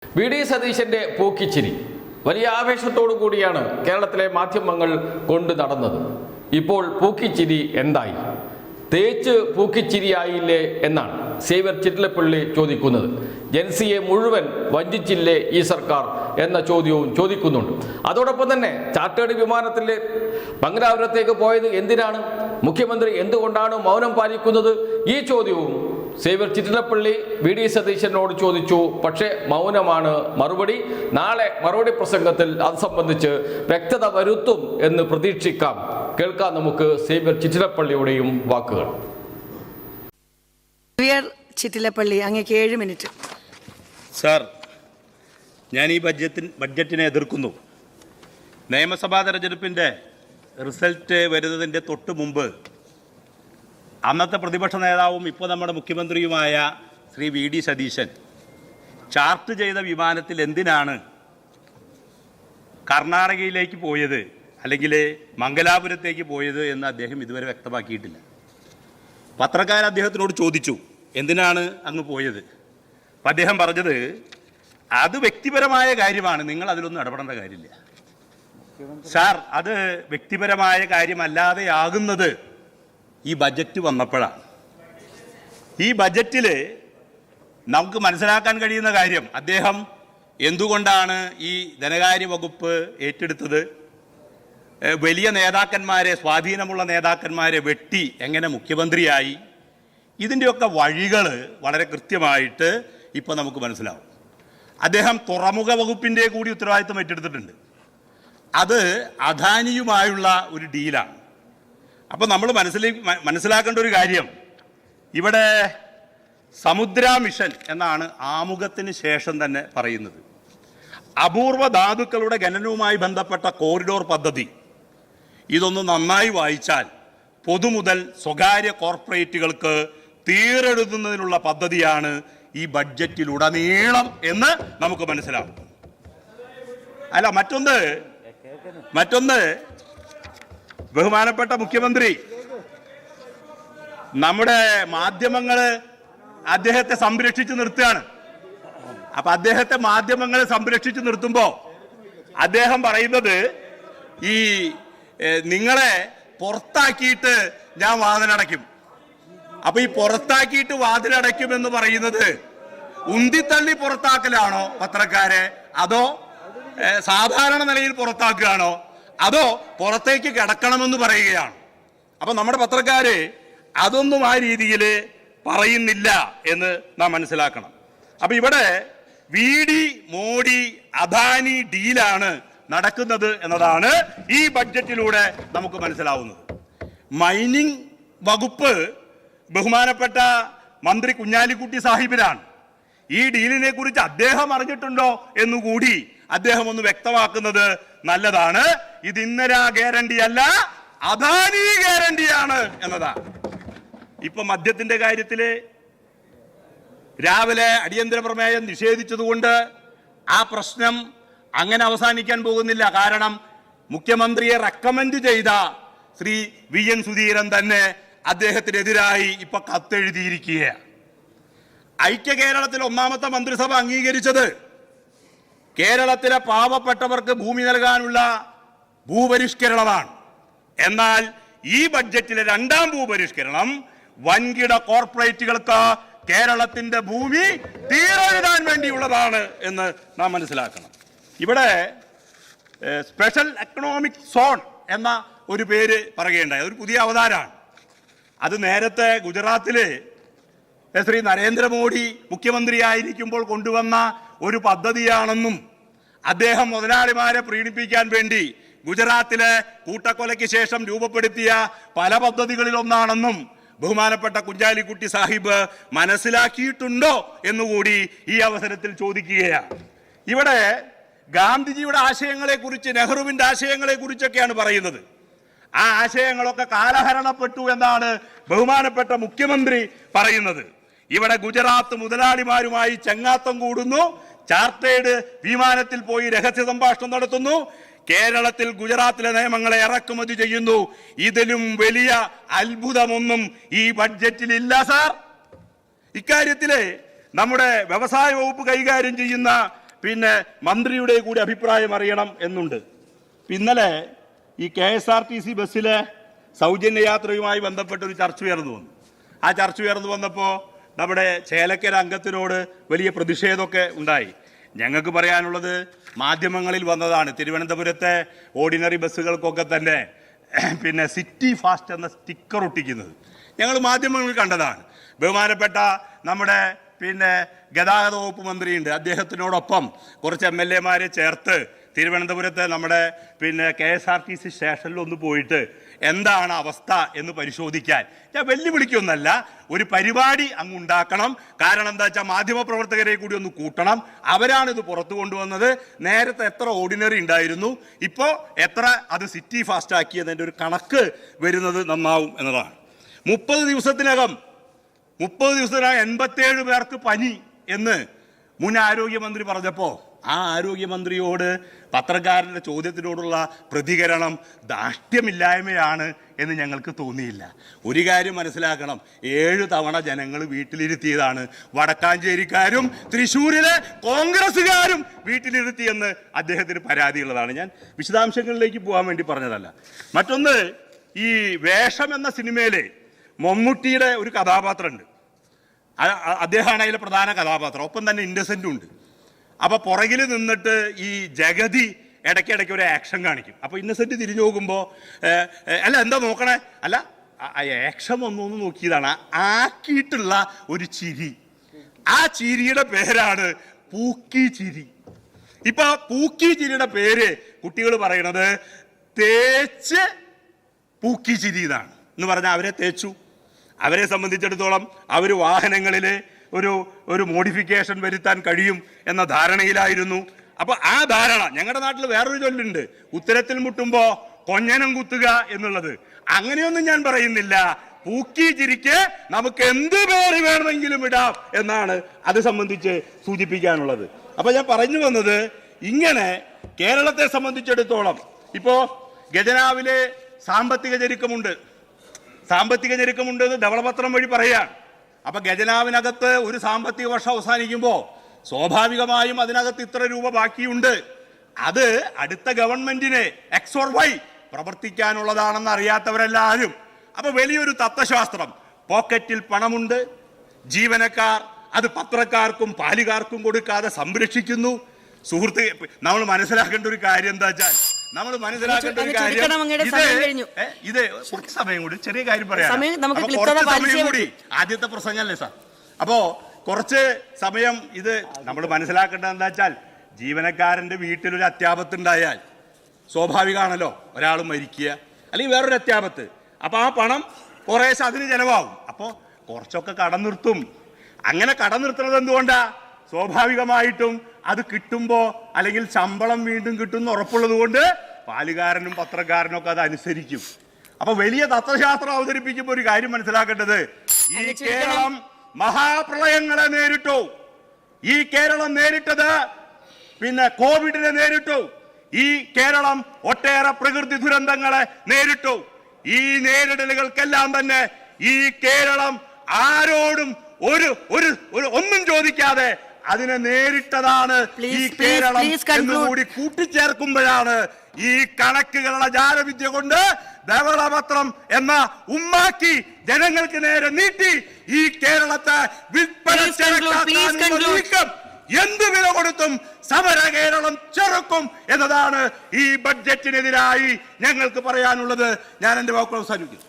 VD. സതീശന്റെ പൂക്കിച്ചിരി വലിയ ആവേശത്തോടു കൂടിയാണ് കേരളത്തിലെ മാധ്യമങ്ങൾ കൊണ്ടു നടന്നത്. ഇപ്പോൾ പൂക്കിച്ചിരി എന്തായി? തേച്ച് പൂക്കിച്ചിരിയായില്ലേ എന്നാണ് സേവ്യർ ചിറ്റിലപ്പള്ളി ചോദിക്കുന്നത്. ജൻസിയെ മുഴുവൻ വഞ്ചിച്ചില്ലേ ഈ സർക്കാർ എന്ന ചോദ്യവും ചോദിക്കുന്നുണ്ട്. അതോടൊപ്പം തന്നെ ചാർട്ടേഡ് വിമാനത്തിൽ മംഗലാപുരത്തേക്ക് പോയത് എന്തിനാണ്? മുഖ്യമന്ത്രി എന്തുകൊണ്ടാണ് മൗനം പാലിക്കുന്നത്? ഈ ചോദ്യവും സേവ്യർ ചിറ്റിലപ്പള്ളി വി.ഡി. സതീശനോട് ചോദിച്ചു. പക്ഷേ മൗനമാണ് മറുപടി. നാളെ മറുപടി പ്രസംഗത്തിൽ അത് സംബന്ധിച്ച് വ്യക്തത വരുത്തും എന്ന് പ്രതീക്ഷിക്കാം. കേൾക്കാം നമുക്ക് സേവ്യർ ചിറ്റിലപ്പള്ളിയുടെയും വാക്കുകൾ. ചിറ്റിലപ്പള്ളി, അങ്ങേക്ക് 7 മിനിറ്റ്. സാർ, ഞാൻ ഈ ബഡ്ജറ്റിനെ എതിർക്കുന്നു. നിയമസഭാ തെരഞ്ഞെടുപ്പിൻ്റെ റിസൾട്ട് വരുന്നതിൻ്റെ തൊട്ട് മുമ്പ് അന്നത്തെ പ്രതിപക്ഷ നേതാവും ഇപ്പോൾ നമ്മുടെ മുഖ്യമന്ത്രിയുമായ ശ്രീ വി.ഡി. സതീശൻ ചാർട്ട് ചെയ്ത വിമാനത്തിൽ എന്തിനാണ് കർണാടകയിലേക്ക് പോയത് അല്ലെങ്കിൽ മംഗലാപുരത്തേക്ക് പോയത് എന്ന് അദ്ദേഹം ഇതുവരെ വ്യക്തമാക്കിയിട്ടില്ല. പത്രക്കാർ അദ്ദേഹത്തിനോട് ചോദിച്ചു എന്തിനാണ് അങ്ങ് പോയത്. അപ്പം അദ്ദേഹം പറഞ്ഞത് അത് വ്യക്തിപരമായ കാര്യമാണ്, നിങ്ങൾ അതിലൊന്നും ഇടപെടേണ്ട കാര്യമില്ല. സാർ, അത് വ്യക്തിപരമായ കാര്യമല്ലാതെയാകുന്നത് ഈ ബജറ്റ് വന്നപ്പോഴാണ്. ഈ ബജറ്റിൽ നമുക്ക് മനസ്സിലാക്കാൻ കഴിയുന്ന കാര്യം, അദ്ദേഹം എന്തുകൊണ്ടാണ് ഈ ധനകാര്യ വകുപ്പ് ഏറ്റെടുത്തത്, വലിയ നേതാക്കന്മാരെ, സ്വാധീനമുള്ള നേതാക്കന്മാരെ വെട്ടി എങ്ങനെ മുഖ്യമന്ത്രിയായി, ഇതിൻ്റെയൊക്കെ വഴികൾ വളരെ കൃത്യമായിട്ട് ഇപ്പോൾ നമുക്ക് മനസ്സിലാവും. അദ്ദേഹം തുറമുഖ വകുപ്പിൻ്റെ കൂടി ഉത്തരവാദിത്വം ഏറ്റെടുത്തിട്ടുണ്ട്. അത് അദാനിയുമായുള്ള ഒരു ഡീലാണ്. അപ്പോൾ നമ്മൾ മനസ്സിലാക്കേണ്ട ഒരു കാര്യം, ഇവിടെ സമുദ്ര മിഷൻ എന്നാണ് ആമുഖത്തിന് ശേഷം തന്നെ പറയുന്നത്. അപൂർവ ധാതുക്കളുടെ ഖനനവുമായി ബന്ധപ്പെട്ട കോറിഡോർ പദ്ധതി, ഇതൊന്ന് നന്നായി വായിച്ചാൽ പൊതുമുതൽ സ്വകാര്യ കോർപ്പറേറ്റുകൾക്ക് തീരെഴുതുന്നതിനുള്ള പദ്ധതിയാണ് ഈ ബഡ്ജറ്റിലുടനീളം എന്ന് നമുക്ക് മനസ്സിലാവും. അല്ല, മറ്റൊന്ന് ബഹുമാനപ്പെട്ട മുഖ്യമന്ത്രി, നമ്മുടെ മാധ്യമങ്ങൾ അദ്ദേഹത്തെ സംരക്ഷിച്ചു നിർത്തുകയാണ്. അപ്പൊ അദ്ദേഹത്തെ മാധ്യമങ്ങൾ സംരക്ഷിച്ചു നിർത്തുമ്പോൾ അദ്ദേഹം പറയുന്നത്, ഈ നിങ്ങളെ പുറത്താക്കിയിട്ട് ഞാൻ വാതിലടയ്ക്കും. അപ്പൊ ഈ പുറത്താക്കിയിട്ട് വാതിലടയ്ക്കും എന്ന് പറയുന്നത് ഉന്തിത്തള്ളി പുറത്താക്കലാണോ പത്രക്കാരെ, അതോ സാധാരണ നിലയിൽ പുറത്താക്കുകയാണോ, അതോ പുറത്തേക്ക് കിടക്കണമെന്ന് പറയുകയാണ്? അപ്പൊ നമ്മുടെ പത്രക്കാര് അതൊന്നും ആ രീതിയിൽ പറയുന്നില്ല എന്ന് നാം മനസ്സിലാക്കണം. അപ്പൊ ഇവിടെ വി.ഡി. മോഡി അദാനി ഡീലാണ് നടക്കുന്നത് എന്നതാണ് ഈ ബഡ്ജറ്റിലൂടെ നമുക്ക് മനസ്സിലാവുന്നത്. മൈനിങ് വകുപ്പ് ബഹുമാനപ്പെട്ട മന്ത്രി കുഞ്ഞാലിക്കുട്ടി സാഹിബിനാണ്. ഈ ഡീലിനെ കുറിച്ച് അദ്ദേഹം അറിഞ്ഞിട്ടുണ്ടോ എന്നുകൂടി അദ്ദേഹം ഒന്ന് വ്യക്തമാക്കുന്നത് നല്ലതാണ്. ഇത് ഇന്ദിരാ ഗ്യാരണ്ടി അല്ല, അദാനി ഗ്യാരണ്ടിയാണ് എന്നതാണ്. ഇപ്പൊ മദ്യത്തിന്റെ കാര്യത്തില് രാവിലെ അടിയന്തര പ്രമേയം നിഷേധിച്ചതുകൊണ്ട് ആ പ്രശ്നം അങ്ങനെ അവസാനിക്കാൻ പോകുന്നില്ല. കാരണം മുഖ്യമന്ത്രിയെ റെക്കമെൻഡ് ചെയ്ത ശ്രീ വി.എൻ. സുധീരൻ തന്നെ അദ്ദേഹത്തിനെതിരായി ഇപ്പൊ കത്തെഴുതിയിരിക്കുകയാണ്. ഐക്യ കേരളത്തിൽ 1ാമത്തെ മന്ത്രിസഭ അംഗീകരിച്ചത് കേരളത്തിലെ പാവപ്പെട്ടവർക്ക് ഭൂമി നൽകാനുള്ള ഭൂപരിഷ്കരണമാണ്. എന്നാൽ ഈ ബഡ്ജറ്റിലെ 2ാം ഭൂപരിഷ്കരണം വൻകിട കോർപ്പറേറ്റുകൾക്ക് കേരളത്തിന്റെ ഭൂമി തീരെഴുതാൻ വേണ്ടിയുള്ളതാണ് എന്ന് നാം മനസ്സിലാക്കണം. ഇവിടെ സ്പെഷ്യൽ എക്കണോമിക് സോൺ എന്ന ഒരു പേര് പറയുകയുണ്ടായി. ഒരു പുതിയ അവതാരമാണ്. അത് നേരത്തെ ഗുജറാത്തില് ശ്രീ നരേന്ദ്രമോദി മുഖ്യമന്ത്രിയായിരിക്കുമ്പോൾ കൊണ്ടുവന്ന ഒരു പദ്ധതിയാണെന്നും അദ്ദേഹം മുതലാളിമാരെ പ്രീണിപ്പിക്കാൻ വേണ്ടി ഗുജറാത്തിലെ കൂട്ടക്കൊലയ്ക്ക് ശേഷം രൂപപ്പെടുത്തിയ പല പദ്ധതികളിലൊന്നാണെന്നും ബഹുമാനപ്പെട്ട കുഞ്ഞാലിക്കുട്ടി സാഹിബ് മനസ്സിലാക്കിയിട്ടുണ്ടോ എന്നുകൂടി ഈ അവസരത്തിൽ ചോദിക്കുകയാണ്. ഇവിടെ ഗാന്ധിജിയുടെ ആശയങ്ങളെക്കുറിച്ച്, നെഹ്റുവിൻ്റെ ആശയങ്ങളെക്കുറിച്ചൊക്കെയാണ് പറയുന്നത്. ആ ആശയങ്ങളൊക്കെ കാലഹരണപ്പെട്ടു എന്നാണ് ബഹുമാനപ്പെട്ട മുഖ്യമന്ത്രി പറയുന്നത്. ഇവിടെ ഗുജറാത്ത് മുതലാളിമാരുമായി ചങ്ങാത്തം കൂടുന്നു, ചാർട്ടേഡ് വിമാനത്തിൽ പോയി രഹസ്യ സംഭാഷണം നടത്തുന്നു, കേരളത്തിൽ ഗുജറാത്തിലെ നിയമങ്ങളെ ഇറക്കുമതി ചെയ്യുന്നു. ഇതിലും വലിയ അത്ഭുതമൊന്നും ഈ ബഡ്ജറ്റിൽ ഇല്ല സാർ. ഇക്കാര്യത്തില് നമ്മുടെ വ്യവസായ വകുപ്പ് കൈകാര്യം ചെയ്യുന്ന പിന്നെ മന്ത്രിയുടെ കൂടി അഭിപ്രായം അറിയണം എന്നുണ്ട്. ഇന്നലെ ഈ KSRTC ബസ്സിലെ സൗജന്യ യാത്രയുമായി ബന്ധപ്പെട്ട ഒരു ചർച്ച ഉയർന്നു വന്നു. ആ ചർച്ച ഉയർന്നു വന്നപ്പോൾ നമ്മുടെ ചേലക്കര അംഗത്തിനോട് വലിയ പ്രതിഷേധമൊക്കെ ഉണ്ടായി. ഞങ്ങൾക്ക് പറയാനുള്ളത്, മാധ്യമങ്ങളിൽ വന്നതാണ്, തിരുവനന്തപുരത്തെ ഓർഡിനറി ബസ്സുകൾക്കൊക്കെ തന്നെ പിന്നെ സിറ്റി ഫാസ്റ്റ് എന്ന സ്റ്റിക്കർ ഒട്ടിക്കുന്നത് ഞങ്ങൾ മാധ്യമങ്ങളിൽ കണ്ടതാണ്. ബഹുമാനപ്പെട്ട നമ്മുടെ പിന്നെ ഗതാഗത വകുപ്പ് മന്ത്രിയുണ്ട്, അദ്ദേഹത്തിനോടൊപ്പം കുറച്ച് MLA മാരെ ചേർത്ത് തിരുവനന്തപുരത്തെ നമ്മുടെ പിന്നെ KSRTC സ്റ്റേഷനിൽ ഒന്ന് പോയിട്ട് എന്താണ് അവസ്ഥ എന്ന് പരിശോധിക്കാൻ. ഞാൻ വെല്ലുവിളിക്കൊന്നല്ല, ഒരു പരിപാടി അങ്ങ് ഉണ്ടാക്കണം. കാരണം എന്താ വെച്ചാൽ മാധ്യമപ്രവർത്തകരെ കൂടി ഒന്ന് കൂട്ടണം. അവരാണിത് പുറത്തു കൊണ്ടുവന്നത്. നേരത്തെ എത്ര ഓർഡിനറി ഉണ്ടായിരുന്നു, ഇപ്പോൾ എത്ര അത് സിറ്റി ഫാസ്റ്റ് ആക്കിയതിൻ്റെ ഒരു കണക്ക് വരുന്നത് നന്നാവും എന്നതാണ്. 30 ദിവസത്തിനകം 87 പേർക്ക് പനി എന്ന് മുൻ ആരോഗ്യമന്ത്രി പറഞ്ഞപ്പോൾ ആ ആരോഗ്യമന്ത്രിയോട് പത്രക്കാരൻ്റെ ചോദ്യത്തിനോടുള്ള പ്രതികരണം ധാർഷ്ട്യമില്ലായ്മയാണ് എന്ന് ഞങ്ങൾക്ക് തോന്നിയില്ല. ഒരു കാര്യം മനസ്സിലാക്കണം, 7 തവണ ജനങ്ങൾ വീട്ടിലിരുത്തിയതാണ്. വടക്കാഞ്ചേരിക്കാരും തൃശ്ശൂരിലെ കോൺഗ്രസ്സുകാരും വീട്ടിലിരുത്തിയെന്ന് അദ്ദേഹത്തിന് പരാതിയുള്ളതാണ്. ഞാൻ വിശദാംശങ്ങളിലേക്ക് പോകാൻ വേണ്ടി പറഞ്ഞതല്ല. മറ്റൊന്ന്, ഈ വേഷം എന്ന സിനിമയിലെ മമ്മൂട്ടിയുടെ ഒരു കഥാപാത്രമുണ്ട്. അദ്ദേഹമാണ് അതിലെ പ്രധാന കഥാപാത്രം. ഒപ്പം തന്നെ ഇന്നസെന്റും ഉണ്ട്. അപ്പൊ പുറകിൽ നിന്നിട്ട് ഈ ജഗതി ഇടയ്ക്കിടയ്ക്ക് ഒരു ആക്ഷൻ കാണിക്കും. അപ്പൊ ഇന്നസെന്റ് തിരിഞ്ഞു നോക്കുമ്പോൾ അല്ല എന്താ നോക്കണേ, അല്ല ആക്ഷൻ ഒന്നൊന്ന് നോക്കിയതാണ്, ആക്കിയിട്ടുള്ള ഒരു ചിരി. ആ ചിരിയുടെ പേരാണ് പൂക്കി ചിരി. ഇപ്പൊ പൂക്കി ചിരിയുടെ പേര് കുട്ടികൾ പറയണത് തേച്ച് പൂക്കി ചിരി എന്നാണ്. എന്ന് പറഞ്ഞാൽ അവരെ തേച്ചു. അവരെ സംബന്ധിച്ചിടത്തോളം അവർ വാഹനങ്ങളിൽ ഒരു മോഡിഫിക്കേഷൻ വരുത്താൻ കഴിയും എന്ന ധാരണയിലായിരുന്നു. അപ്പൊ ആ ധാരണ, ഞങ്ങളുടെ നാട്ടിൽ വേറൊരു ചൊല്ലുണ്ട്, ഉത്തരത്തിൽ മുട്ടുമ്പോ കൊഞ്ഞനം കുത്തുക എന്നുള്ളത്. അങ്ങനെയൊന്നും ഞാൻ പറയുന്നില്ല. പൂക്കി ചിരിക്ക് നമുക്ക് എന്ത് പേര് വേണമെങ്കിലും ഇടാം എന്നാണ് അത് സംബന്ധിച്ച് സൂചിപ്പിക്കാനുള്ളത്. അപ്പൊ ഞാൻ പറഞ്ഞു വന്നത്, ഇങ്ങനെ കേരളത്തെ സംബന്ധിച്ചിടത്തോളം ഇപ്പോ ഖജനാവിലെ സാമ്പത്തിക ഞെരുക്കമുണ്ട് എന്ന് ധവളപത്രം വഴി പറയുകയാണ്. അപ്പൊ ഖജനാവിനകത്ത് ഒരു സാമ്പത്തിക വർഷം അവസാനിക്കുമ്പോൾ സ്വാഭാവികമായും അതിനകത്ത് ഇത്ര രൂപ ബാക്കിയുണ്ട്. അത് അടുത്ത ഗവൺമെന്റിന് XY പ്രവർത്തിക്കാനുള്ളതാണെന്ന് അറിയാത്തവരെല്ലാവരും. അപ്പൊ വലിയൊരു തത്വശാസ്ത്രം, പോക്കറ്റിൽ പണമുണ്ട്, ജീവനക്കാർ അത് പത്രക്കാർക്കും പാലുകാർക്കും കൊടുക്കാതെ സംരക്ഷിക്കുന്നു. സുഹൃത്ത്, നമ്മൾ മനസ്സിലാക്കേണ്ട ഒരു കാര്യം എന്താ വെച്ചാൽ, നമ്മൾ മനസ്സിലാക്കേണ്ട ഒരു കാര്യം, ഇത് കുറച്ച് സമയം കൂടി ചെറിയ കാര്യം പറയാം. കൂടി ആദ്യത്തെ പ്രസംഗമല്ലേ സാർ? അപ്പോ കുറച്ച് സമയം ഇത് നമ്മൾ മനസ്സിലാക്കേണ്ടത് എന്താ വെച്ചാൽ, ജീവനക്കാരന്റെ വീട്ടിലൊരു അത്യാപത്ത് ഉണ്ടായാൽ സ്വാഭാവികമാണല്ലോ ഒരാൾ മരിക്കുക, അല്ലെങ്കിൽ വേറൊരു അത്യാപത്ത്. അപ്പൊ ആ പണം കുറേശ്ശെ അതിന് ചെലവാകും. അപ്പോ കുറച്ചൊക്കെ കടം നിർത്തും. അങ്ങനെ കടം നിർത്തുന്നത് എന്തുകൊണ്ടാ? സ്വാഭാവികമായിട്ടും അത് കിട്ടുമ്പോ, അല്ലെങ്കിൽ ശമ്പളം വീണ്ടും കിട്ടുന്ന ഉറപ്പുള്ളത് കൊണ്ട് പാലുകാരനും പത്രക്കാരനും ഒക്കെ അത് അനുസരിക്കും. അപ്പൊ വലിയ തത്വശാസ്ത്രം അവതരിപ്പിക്കുമ്പോൾ ഒരു കാര്യം മനസ്സിലാക്കേണ്ടത്, ഈ കേരളം മഹാപ്രളയങ്ങളെ നേരിട്ടു. ഈ കേരളം നേരിട്ടത് പിന്നെ കോവിഡിനെ നേരിട്ടു. ഈ കേരളം ഒട്ടേറെ പ്രകൃതി ദുരന്തങ്ങളെ നേരിട്ടു. ഈ നേരിടലുകൾക്കെല്ലാം തന്നെ ഈ കേരളം ആരോടും ഒന്നും ചോദിക്കാതെ അതിനെ നേരിട്ടതാണ് ഈ കേരളം എന്നുകൂടി കൂട്ടിച്ചേർക്കുമ്പോഴാണ് ഈ കണക്കുകളുടെ ജാലവിദ്യ കൊണ്ട് ധവളപത്രം എന്ന ഉമ്മാക്കി ജനങ്ങൾക്ക് നേരെ നീട്ടി ഈ കേരളത്തെ വിൽപ്പന നീക്കം എന്ത് വില കൊടുത്തും സമര കേരളം ചെറുക്കും എന്നതാണ് ഈ ബഡ്ജറ്റിനെതിരായി ഞങ്ങൾക്ക് പറയാനുള്ളത്. ഞാൻ എന്റെ വാക്കുകൾ അവസാനിപ്പിക്കും.